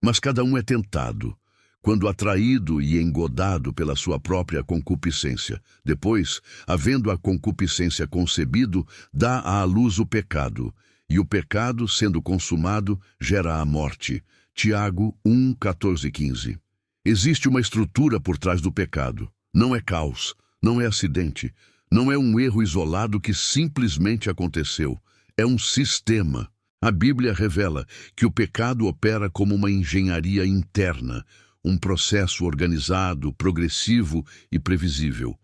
Mas cada um é tentado, quando atraído e engodado pela sua própria concupiscência. Depois, havendo a concupiscência concebido, dá à luz o pecado, e o pecado, sendo consumado, gera a morte. Tiago 1, 14 e 15. Existe uma estrutura por trás do pecado. Não é caos, não é acidente, não é um erro isolado que simplesmente aconteceu. É um sistema. A Bíblia revela que o pecado opera como uma engenharia interna, um processo organizado, progressivo e previsível.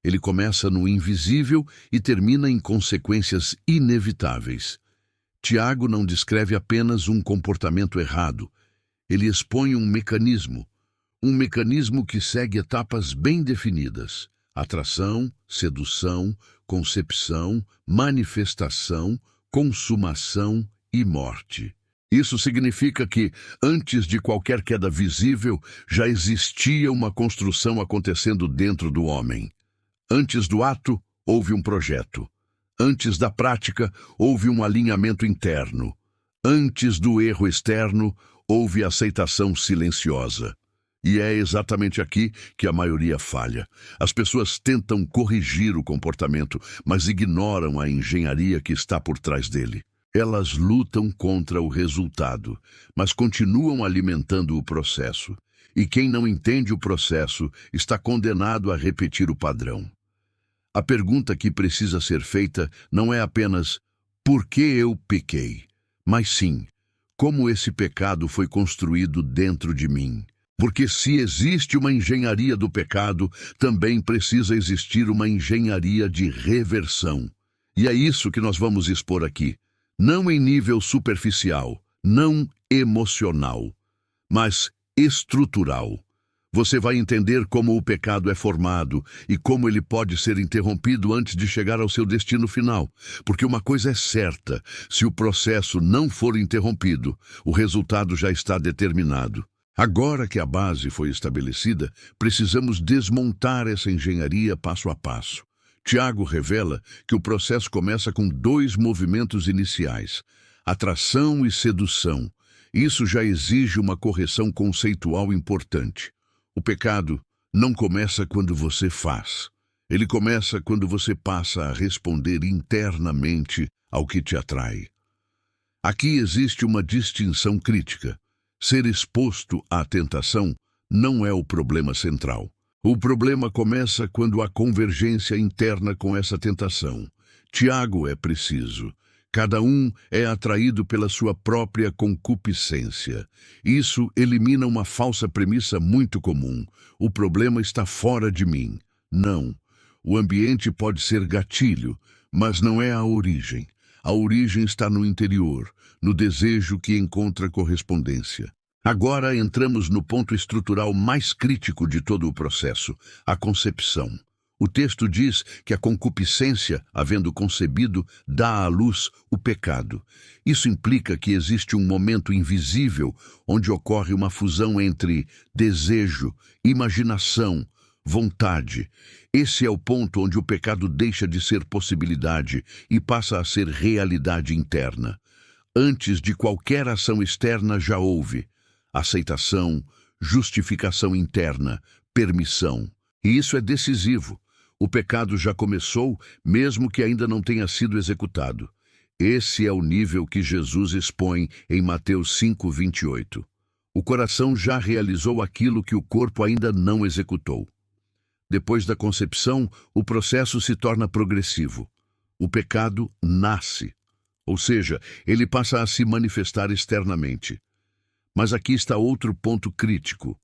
Ele começa no invisível e termina em consequências inevitáveis. Tiago não descreve apenas um comportamento errado. Ele expõe um mecanismo que segue etapas bem definidas: atração, sedução, concepção, manifestação, consumação e morte. Isso significa que, antes de qualquer queda visível, já existia uma construção acontecendo dentro do homem. Antes do ato, houve um projeto. Antes da prática, houve um alinhamento interno. Antes do erro externo, houve aceitação silenciosa. E é exatamente aqui que a maioria falha. As pessoas tentam corrigir o comportamento, mas ignoram a engenharia que está por trás dele. Elas lutam contra o resultado, mas continuam alimentando o processo. E quem não entende o processo está condenado a repetir o padrão. A pergunta que precisa ser feita não é apenas "por que eu pequei?", mas sim, como esse pecado foi construído dentro de mim. Porque se existe uma engenharia do pecado, também precisa existir uma engenharia de reversão. E é isso que nós vamos expor aqui. Não em nível superficial, não emocional, mas estrutural. Você vai entender como o pecado é formado e como ele pode ser interrompido antes de chegar ao seu destino final. Porque uma coisa é certa: se o processo não for interrompido, o resultado já está determinado. Agora que a base foi estabelecida, precisamos desmontar essa engenharia passo a passo. Tiago revela que o processo começa com 2 movimentos iniciais: atração e sedução. Isso já exige uma correção conceitual importante. O pecado não começa quando você faz. Ele começa quando você passa a responder internamente ao que te atrai. Aqui existe uma distinção crítica. Ser exposto à tentação não é o problema central. O problema começa quando há convergência interna com essa tentação. Tiago é preciso. Cada um é atraído pela sua própria concupiscência. Isso elimina uma falsa premissa muito comum: o problema está fora de mim. Não. O ambiente pode ser gatilho, mas não é a origem. A origem está no interior, no desejo que encontra correspondência. Agora entramos no ponto estrutural mais crítico de todo o processo: a concepção. O texto diz que a concupiscência, havendo concebido, dá à luz o pecado. Isso implica que existe um momento invisível onde ocorre uma fusão entre desejo, imaginação, vontade. Esse é o ponto onde o pecado deixa de ser possibilidade e passa a ser realidade interna. Antes de qualquer ação externa já houve aceitação, justificação interna, permissão. E isso é decisivo. O pecado já começou, mesmo que ainda não tenha sido executado. Esse é o nível que Jesus expõe em Mateus 5:28. O coração já realizou aquilo que o corpo ainda não executou. Depois da concepção, o processo se torna progressivo. O pecado nasce, ou seja, ele passa a se manifestar externamente. Mas aqui está outro ponto crítico.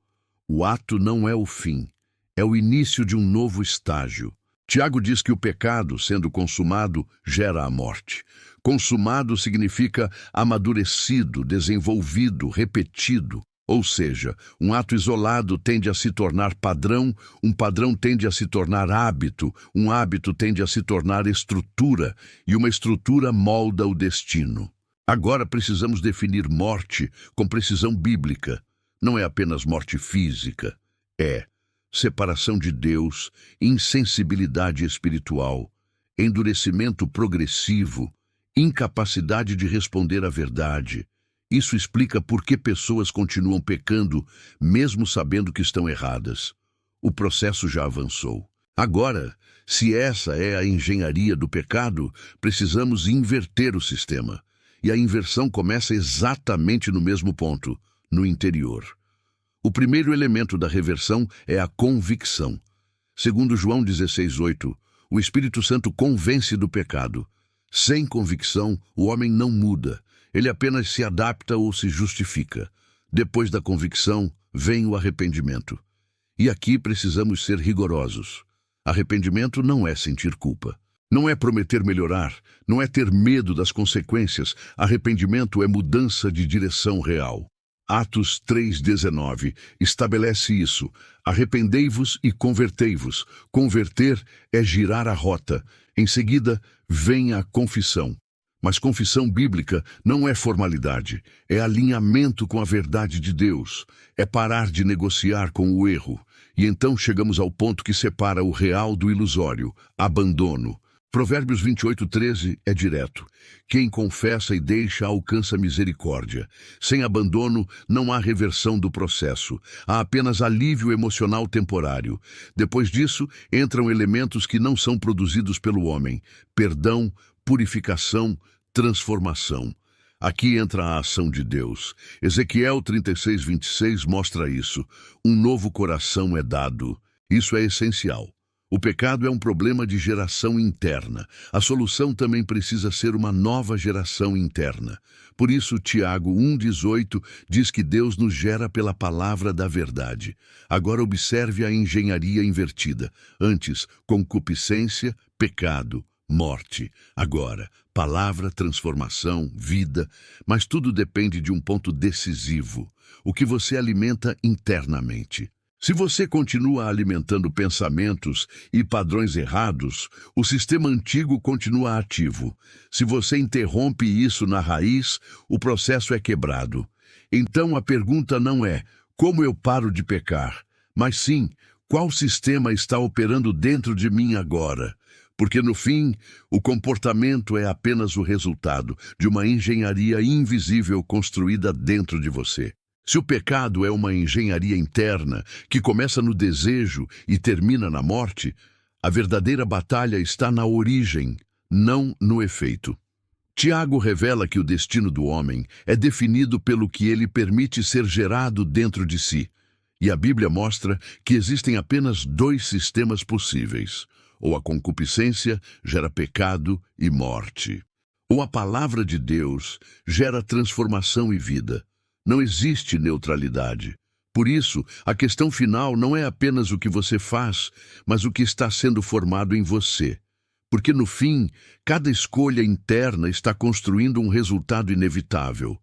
O ato não é o fim, é o início de um novo estágio. Tiago diz que o pecado, sendo consumado, gera a morte. Consumado significa amadurecido, desenvolvido, repetido. Ou seja, um ato isolado tende a se tornar padrão, um padrão tende a se tornar hábito, um hábito tende a se tornar estrutura, e uma estrutura molda o destino. Agora precisamos definir morte com precisão bíblica. Não é apenas morte física, é separação de Deus, insensibilidade espiritual, endurecimento progressivo, incapacidade de responder à verdade, Isso explica por que pessoas continuam pecando, mesmo sabendo que estão erradas. O processo já avançou. Agora, se essa é a engenharia do pecado, precisamos inverter o sistema. E a inversão começa exatamente no mesmo ponto, no interior. O primeiro elemento da reversão é a convicção. Segundo João 16:8, o Espírito Santo convence do pecado. Sem convicção, o homem não muda. Ele apenas se adapta ou se justifica. Depois da convicção, vem o arrependimento. E aqui precisamos ser rigorosos. Arrependimento não é sentir culpa. Não é prometer melhorar, não é ter medo das consequências. Arrependimento é mudança de direção real. Atos 3:19 estabelece isso. Arrependei-vos e convertei-vos. Converter é girar a rota. Em seguida, vem a confissão. Mas confissão bíblica não é formalidade, é alinhamento com a verdade de Deus, é parar de negociar com o erro. E então chegamos ao ponto que separa o real do ilusório, abandono. Provérbios 28:13 é direto. Quem confessa e deixa alcança misericórdia. Sem abandono, não há reversão do processo. Há apenas alívio emocional temporário. Depois disso, entram elementos que não são produzidos pelo homem: perdão, purificação, transformação. Aqui entra a ação de Deus. Ezequiel 36:26 mostra isso. Um novo coração é dado. Isso é essencial. O pecado é um problema de geração interna. A solução também precisa ser uma nova geração interna. Por isso, Tiago 1:18 diz que Deus nos gera pela palavra da verdade. Agora observe a engenharia invertida. Antes, concupiscência, pecado, morte. Agora, palavra, transformação, vida. Mas tudo depende de um ponto decisivo: o que você alimenta internamente. Se você continua alimentando pensamentos e padrões errados, o sistema antigo continua ativo. Se você interrompe isso na raiz, o processo é quebrado. Então a pergunta não é como eu paro de pecar, mas sim qual sistema está operando dentro de mim agora. Porque no fim, o comportamento é apenas o resultado de uma engenharia invisível construída dentro de você. Se o pecado é uma engenharia interna que começa no desejo e termina na morte, a verdadeira batalha está na origem, não no efeito. Tiago revela que o destino do homem é definido pelo que ele permite ser gerado dentro de si. E a Bíblia mostra que existem apenas dois sistemas possíveis: ou a concupiscência gera pecado e morte, ou a palavra de Deus gera transformação e vida. Não existe neutralidade. Por isso, a questão final não é apenas o que você faz, mas o que está sendo formado em você. Porque no fim, cada escolha interna está construindo um resultado inevitável.